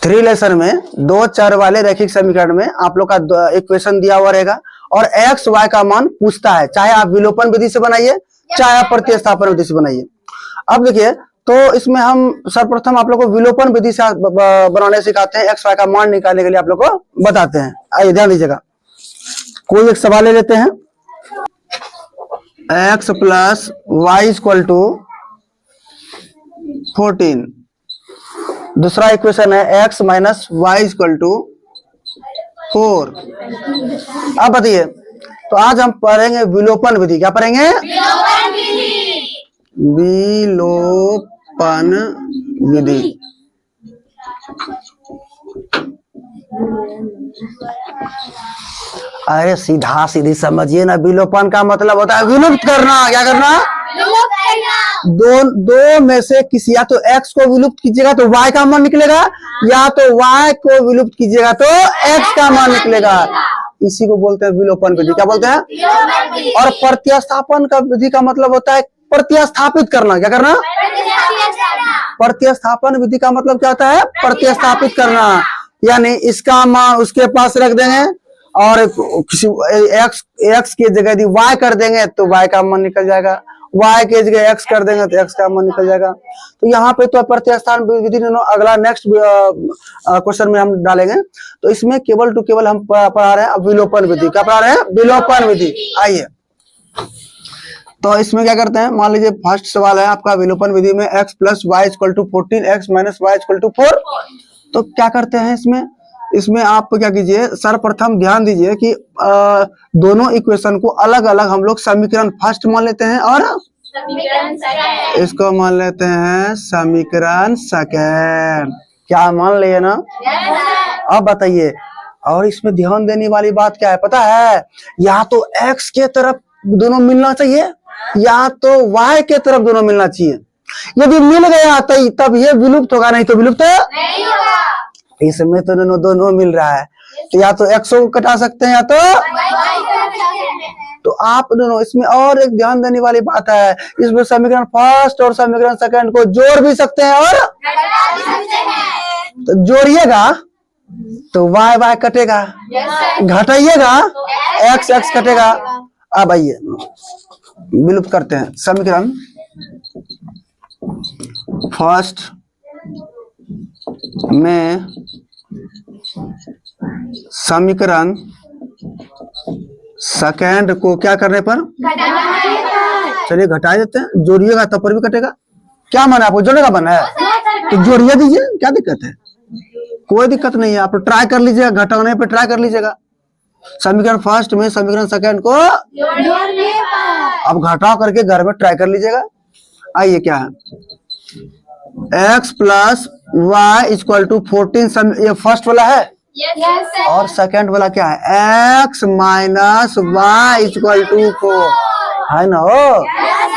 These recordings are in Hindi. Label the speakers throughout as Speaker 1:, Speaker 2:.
Speaker 1: 3 रिलेशन में 2 चर वाले रैखिक समीकरण में आप लोग का इक्वेशन दिया हुआ रहेगा और एक्स वाई का मान पूछता है, चाहे आप विलोपन विधि से बनाइए चाहे आप प्रतिस्थापन विधि से बनाइए। अब देखिए, तो इसमें हम सर्वप्रथम आप लोग को विलोपन विधि से बनाने सिखाते हैं, एक्स वाई का मान निकालने के लिए आप लोग को बताते हैं। आइए ध्यान दीजिएगा, कोई एक सवाल ले लेते हैं। X plus y equal to 14, दूसरा इक्वेशन है x minus y equal to 4। अब बताइए, तो आज हम पढ़ेंगे विलोपन विधि। क्या पढ़ेंगे? विलोपन विधि। अरे सीधा सीधी समझिए ना, विलोपन का मतलब होता है विलुप्त करना। क्या करना? दो में से किसी, या तो x को विलुप्त कीजिएगा तो y का मान निकलेगा, या तो y को विलुप्त कीजिएगा तो x का मान निकलेगा। इसी को बोलते हैं विलोपन विधि। क्या बोलते हैं? और प्रतिस्थापन का विधि का मतलब होता है प्रतिस्थापित करना। क्या करना? प्रतिस्थापन विधि का मतलब क्या होता है? प्रतिस्थापित करना। यानी इसका मान उसके पास रख देंगे और किसी x की जगह यदि y कर देंगे तो y का मान निकल जाएगा, y के जगह x कर देंगे तो x का मान निकल जाएगा। तो यहाँ पे तो प्रतिस्थापन विधि अगला नेक्स्ट क्वेश्चन में हम डालेंगे। तो इसमें केवल टू केवल हम पढ़ा रहे हैं विलोपन विधि। क्या पढ़ा रहे हैं? विलोपन विधि। आइए, तो इसमें क्या करते हैं, मान लीजिए फर्स्ट सवाल है आपका विलोपन विधि में x plus y equal to 14, x minus y equal to 4। तो क्या करते हैं इसमें आप क्या कीजिए, सर्वप्रथम ध्यान दीजिए कि दोनों इक्वेशन को अलग अलग हम लोग समीकरण फर्स्ट मान लेते हैं और इसको मान लेते हैं समीकरण सेकंड। क्या मान लिए ना? अब बताइए, और इसमें ध्यान देने वाली बात क्या है पता है? या तो x के तरफ दोनों मिलना चाहिए या तो y के तरफ दोनों मिलना चाहिए। यदि मिल गया तो तब ये विलुप्त होगा, नहीं तो विलुप्त नहीं होगा। इसमें तो दोनों मिल रहा है, तो या तो x को कटा सकते हैं या तो आप दोनों। इसमें और एक ध्यान देने वाली बात है, इसमें समीकरण फर्स्ट और समीकरण सेकंड को जोड़ भी सकते हैं और तो जोड़िएगा तो y y कटेगा, घटाइएगा x x कटेगा। अब आइए विलुप्त करते हैं समीकरण फर्स्ट में समीकरण सेकंड को क्या करने पर? चलिए घटा देते हैं, जोड़िएगा तब पर भी कटेगा। क्या मन है आपको? जोड़ने का मन है तो जोड़िए दीजिए, क्या दिक्कत है? कोई दिक्कत नहीं है, आप ट्राई कर लीजिएगा, घटाने पे ट्राई कर लीजिएगा। समीकरण फर्स्ट में समीकरण सेकंड को अब घटाव करके घर में ट्राई कर लीजिएगा। आइए क्या है, x plus y equal to 14, ये फर्स्ट वाला है। yes, और सेकंड वाला क्या है? x minus y equal to 4 है ना हो। yes,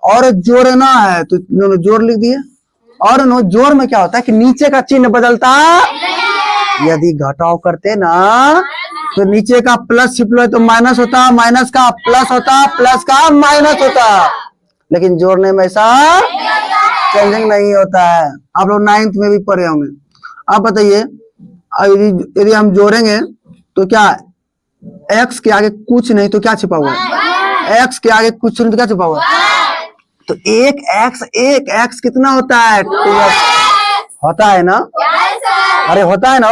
Speaker 1: और जोड़ना है तो दोनों जोड़ लिख दिए। और नो जोड़ में क्या होता है कि नीचे का चिन्ह बदलता। यदि घटाव करते ना तो नीचे का प्लस सिंपल तो माइनस होता, माइनस का प्लस होता, प्लस का माइनस होता। लेकिन जोड़ने में ऐसा चेंजिंग नहीं होता है। आप लोग 9th में भी पढ़े होंगे। आप बताइए, यदि हम जोड़ेंगे तो क्या x के आगे कुछ नहीं तो क्या छिपा हुआ है? x के आगे कुछ नहीं तो क्या छिपा हुआ है? तो एक x कितना होता है? 2x होता है ना? अरे होता है ना?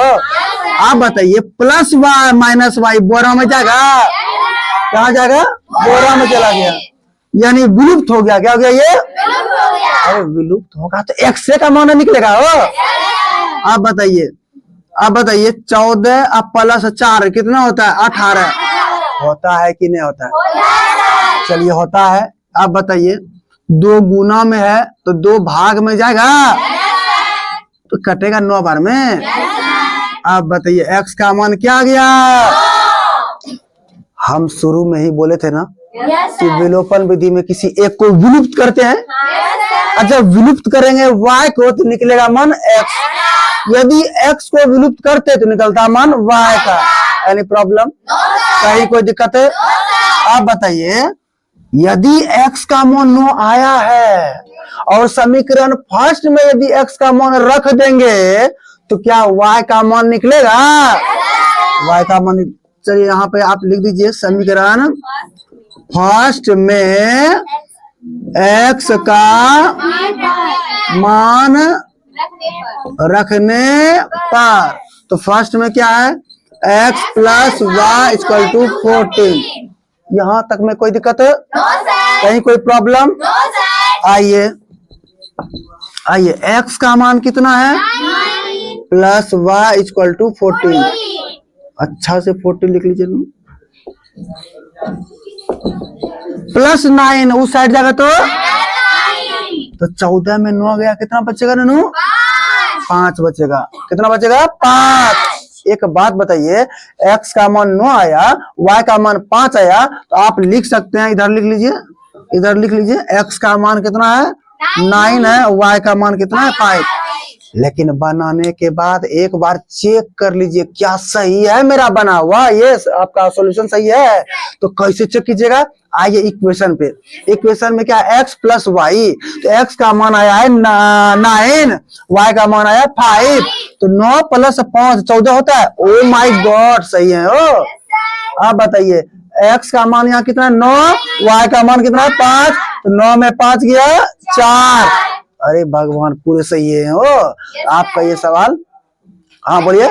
Speaker 1: आप बताइए, प्लस वाई माइनस वाई बोरा में जाएगा? कहाँ जाएगा? बोरा में चला गया, यानी विलुप्त हो गया। क्या हो गया ये? अरे विलुप्त होगा तो x का मान निकलेगा हो। आप बताइए 14 अब प्लस 4 कितना होता है? 18 होता है कि नहीं होता है? चलिए होता है। आप बताइए, 2 गुना में है तो 2 भाग में जाएगा तो कटेगा 9 बार में। आप बताइए x का मान क्या आ गया? हम शुरू में ही बोले थे ना कि विलोपन विधि में किसी एक को विलुप्त करते हैं। अच्छा, विलुप्त करेंगे y को तो निकलेगा मान x। यदि x को विलुप्त करते तो निकलता मान y का। Any problem? कहीं कोई दिक्कत है? आप बताइए, यदि x का मान 9 आया है और समीकरण फर्स्ट में यदि x का मान रख देंगे तो क्या y का मान निकलेगा? y का मान चलिए यहाँ पे आप लिख दीजिए समीकरण फर्स्ट में x का मान रखने पर, तो फर्स्ट में क्या है x plus y equal to 14। यहाँ तक में कोई दिक्कत है? कहीं कोई प्रॉब्लम? आइए आइए x का मान कितना है? Plus y equal to 14। अच्छा से 14 लिख लीजिए ना। प्लस 9 उस साइड जाएगा तो 14 में 9 गया, कितना बचेगा ननू? 5 बचेगा। कितना बचेगा? 5। एक बात बताइए, x का मान 9 आया, y का मान 5 आया, तो आप लिख सकते हैं, इधर लिख लीजिए, इधर लिख लीजिए, x का मान कितना है? 9 है, y का मान कितना है? 5। लेकिन बनाने के बाद एक बार चेक कर लीजिए क्या सही है मेरा बना हुआ, ये आपका सॉल्यूशन सही है। तो कैसे चेक कीजिएगा? आइए इक्वेशन पे। इक्वेशन में क्या है? x प्लस वाई, तो x का मान आया है 9, y का मान आया 5, तो 9 प्लस 5 14 होता है। ओ माय गॉड, सही है। ओ आप बताइए x का मान यहाँ कितना है? 9, y का मान कितना है? 5, तो 9 में 5 गया 4। अरे भगवान, पूरे सही है। ओ आपका ये सवाल, हाँ बोलिए,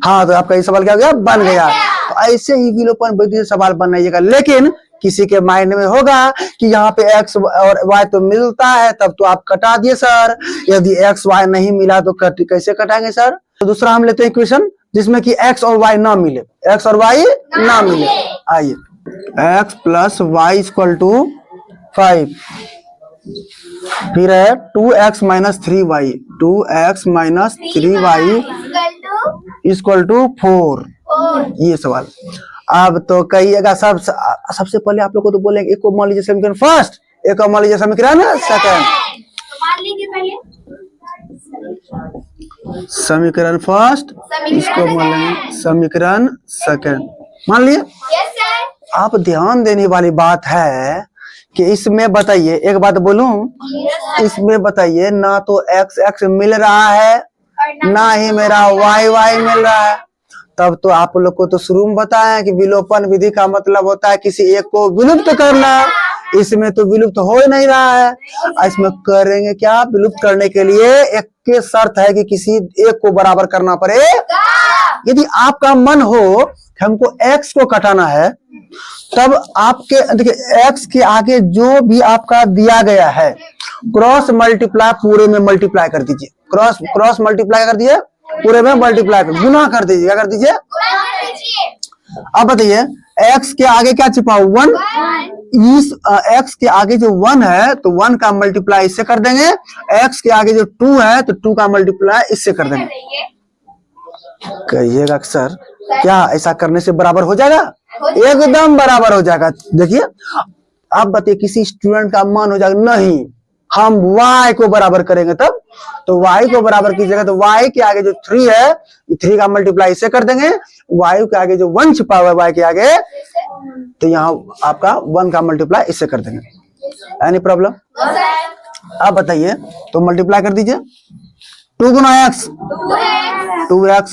Speaker 1: हाँ तो आपका ये सवाल क्या हो गया? बन गया। तो ऐसे ही विलोपन विधि से सवाल बनाइएगा। लेकिन किसी के माइंड में होगा कि यहाँ पे x और y तो मिलता है, तब तो आप कटा दिए सर। यदि x y नहीं मिला तो कैसे कटाएंगे सर? तो दूसरा हम लेते हैं इक्वेशन जिसमें कि x और y ना मिले, x और y ना मिले। आइए x plus y equal to 5, फिर है 2x minus 3y, 2x minus 3y equal to 4। ये सवाल अब तो कहिएगा सबसे पहले आप लोग को तो बोलेंगे, एक को मान लीजिए समीकरण फर्स्ट, एक को मान लीजिए समीकरण सेकंड। समीकरण फर्स्ट, इसको मान लेंगे समीकरण सेकंड, मान लिए। आप ध्यान देने वाली बात है कि इसमें बताइए, एक बात बोलूं, इसमें बताइए ना तो x x मिल रहा है, ना ही मेरा y y मिल रहा है। तब तो आप लोग को तो शुरू में बताया कि विलोपन विधि का मतलब होता है किसी एक को विलुप्त करना। इसमें तो विलुप्त हो ही नहीं रहा है। इसमें करेंगे क्या? विलुप्त करने के लिए एक के शर्त है कि किसी एक को बराबर करना पड़े। यदि आपका मन हो कि हमको x को कटाना है, तब आपके देखिए x के आगे जो भी आपका दिया गया है क्रॉस मल्टीप्लाई पूरे में मल्टीप्लाई कर दीजिए, क्रॉस मल्टीप्लाई कर दीजिए, पूरे में मल्टीप्लाई कर गुना कर दीजिए। क्या कर दीजिए? अब बताइए x के आगे क्या छिपा? 1। इस x के आगे जो 1 है तो 1 का मल्टीप्लाई इससे कर देंगे, x के आगे जो 2 है तो 2 का मल्टीप्लाई इससे कर देंगे। कहिएगा सर क्या ऐसा करने से बराबर हो जाएगा? एकदम बराबर हो जाएगा। देखिए आप बताइए किसी स्टूडेंट का मन हो जाएगा नहीं हम y को बराबर करेंगे, तब तो y को बराबर कीजिएगा तो y के आगे जो 3 है 3 का मल्टीप्लाई इससे कर देंगे, y के आगे जो 1 छिपा हुआ है y के आगे तो यहाँ आपका 1 का मल्टीप्लाई इससे कर देंगे। Any problem? आप बताइए तो मल्टीप्लाई कर दीजिए। 2 गुना x 2x,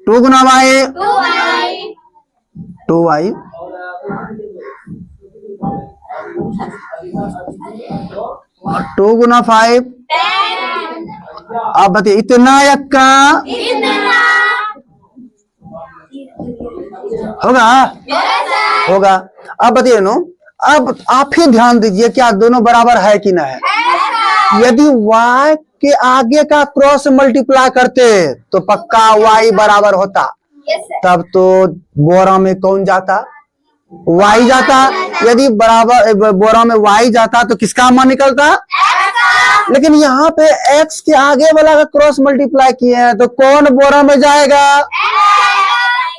Speaker 1: 2 गुना y 2y, 2 गुना 5। आप बताइए इतना यक्का होगा? होगा। आप बताइए नो, अब आप ही ध्यान दीजिए क्या दोनों बराबर है कि ना है? यदि y के आगे का क्रॉस मल्टीप्लाई करते तो पक्का y बराबर होता, तब तो बोरा में कौन जाता? y जाता। यदि बराबर बोरा में y जाता तो किसका मान निकलता? लेकिन यहाँ पे x के आगे वाला का क्रॉस मल्टीप्लाई किए हैं तो कौन बोरा में जाएगा?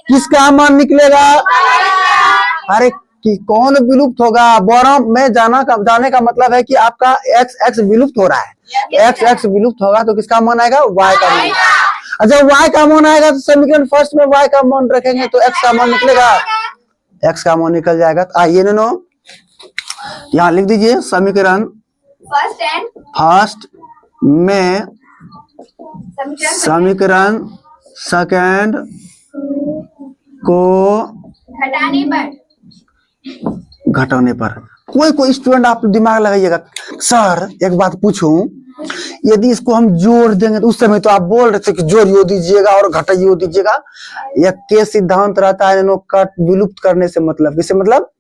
Speaker 1: किसका मान निकलेगा? अरे कि कौन विलुप्त होगा? बोरा में जाने का मतलब है कि आपका x x विलुप्त हो रहा है। x x विलुप्त होगा तो किसका मान आएगा? y का मान। अच्छा y का मान आएगा तो समीकरण फर्स्ट में y का मान रखेंगे तो x का मान निकलेगा, x का मान निकल जाएगा। तो आइए नो यहाँ लिख दीजिए समीकरण फर्स्ट में समीकरण सेकंड को घटाने पर कोई स्टूडेंट आप दिमाग लगाइएगा, सर एक बात पूछूं, यदि इसको हम जोड़ देंगे तो उस समय तो आप बोल रहे थे कि जोड़ियो दीजिएगा और घटाइयो दीजिएगा। यह के सिद्धांत रहता है कट विलुप्त करने से मतलब, किसे मतलब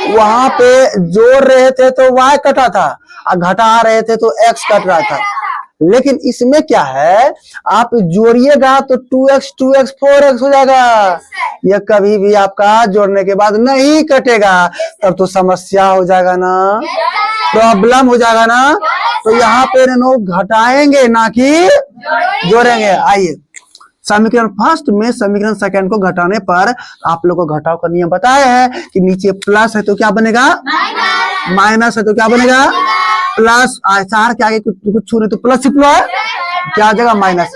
Speaker 1: वहां पे जोड़ रहे थे तो y कटा था और घटा रहे थे तो x कट रहा था। लेकिन इसमें क्या है, आप जोड़िएगा तो 2x 2x 4x हो जाएगा। यह कभी भी आपका जोड़ने के बाद नहीं कटेगा, तब तो समस्या हो जाएगा ना, प्रॉब्लम हो जाएगा ना। तो यहाँ पे घटाएंगे ना कि जोड़ेंगे। आइए समीकरण फर्स्ट में समीकरण सेकंड को घटाने पर आप लोग को घटाव का नियम बताया है कि नीचे प्लस है तो क्या बनेगा माइनस है तो क्या बनेगा प्लस, चार के आगे कुछ छू नहीं तो प्लस ही प्लस क्या आ जाएगा माइनस।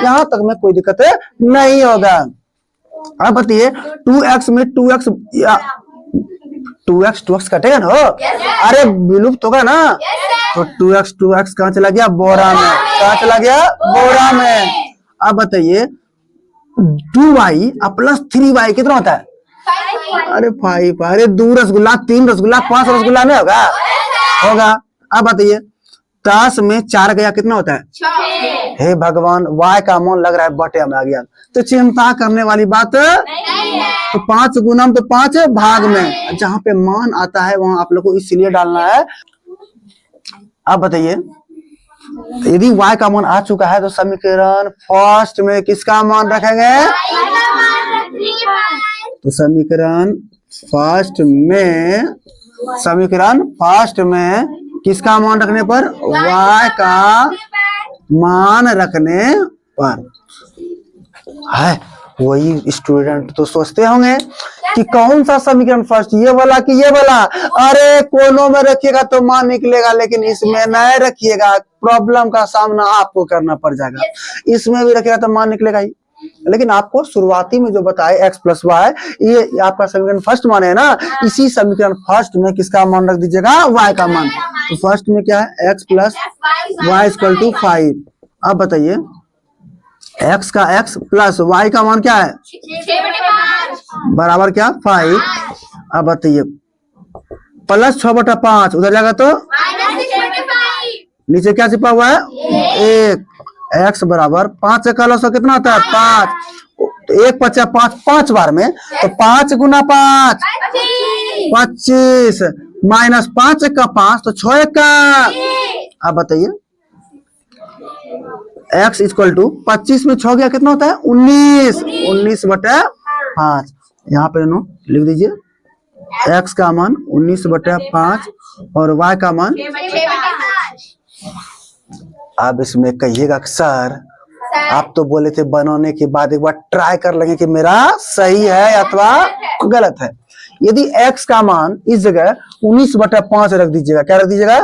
Speaker 1: यहाँ तक में कोई दिक्कत नहीं होगा। अब बताइए 2x में 2x कटेगा ना, अरे विलुप्त होगा ना, तो 2x कहाँ चला गया बोरा में, कहाँ चला गया बोरा में। अब बताइए 2y प्लस 3y कितना होता है, अरे 5, अरे 2 रसगुल्ला 3 रसगुल्ला 5 रसगुल्ला नहीं होगा, होगा। अब बताइए 10 में 4 गया कितना होता है, हे भगवान y का मान लग रहा है बटे में आ गया, तो चिंता करने वाली बात नहीं है। तो 5 गुणम तो 5 भाग में, जहां पे मान आता है वहां आप लोग को इसलिए डालना है। अब बताइए यदि y का मान आ चुका है तो समीकरण फर्स्ट में किसका मान रखेंगे, तो समीकरण फर्स्ट में किसका मान रखने पर, y का मान रखने पर है। वही स्टूडेंट तो सोचते होंगे कि कौन सा समीकरण फर्स्ट, ये वाला कि ये वाला, अरे कोनों में रखिएगा तो मान निकलेगा लेकिन इसमें नहीं रखिएगा, प्रॉब्लम का सामना आपको करना पड़ जाएगा। इसमें भी रखिएगा तो मान निकलेगा ही, लेकिन आपको शुरुआती में जो बताए x प्लस वाई, ये आपका समीकरण फर्स्ट मान है ना, इसी समीकरण फर्स्ट में किसका मान रख दीजिएगा, y का मान। तो फर्स्ट में क्या है x plus y equal to 5। अब बताइए x का x प्लस y का मान क्या है, बराबर क्या 5। अब बताइए प्लस 6/5 उधर जाएगा तो नीचे क्या छिपा हुआ है 1, x बराबर 5 का लॉस कितना होता है 5, 1 5 5 5 बार में, तो 5 गुना 5 25 माइनस 5 का 5 तो 6 का। अब बताइए x इक्वल टू 25 में 6 गया कितना होता है 19/5। यहाँ पे लिख दीजिए x का मान 19/5 और y का मान। अब इसमें कहिएगा सर आप तो बोले थे बनाने के बाद एक बार ट्राई कर लेंगे कि मेरा सही है अथवा गलत है। यदि x का मान इस जगह 19/5 रख दीजिएगा, क्या रख दीजिएगा,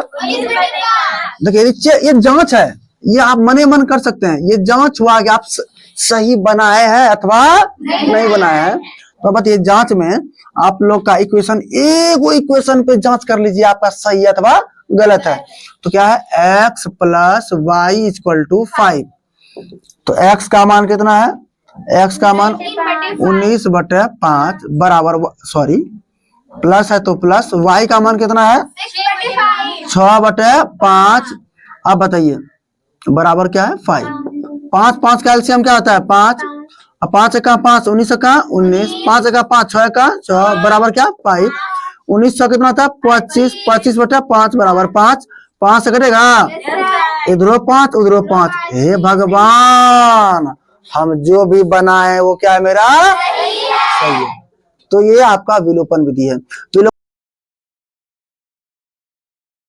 Speaker 1: देखिए ये जांच है, ये आप मने मन कर सकते हैं, ये जांच हुआ कि आप सही बनाए हैं अथवा नहीं बनाए हैं। तो बताइए जांच में आप लोग का इक्वेशन, एक इक्वेशन पे जांच कर लीजिए आपका सही है अथवा गलत है। तो क्या है x plus y equal to 5। तो x का मान कितना है, x का मान 19/5 बराबर, सॉरी प्लस है तो प्लस, y का मान कितना है 6/5। अब बताइए बराबर क्या है 5। 5 5 का एलसीएम क्या होता है 5, 5 का 5 19 का 19, 5 का 5 6 का 6 बराबर क्या 5, 1900 कितना था 25, 25/5 बराबर 5, 5 से कटेगा इधरो 5 उधरो 5। हे भगवान हम जो भी बनाए वो क्या है मेरा सही है। तो ये आपका विलोपन विधि है।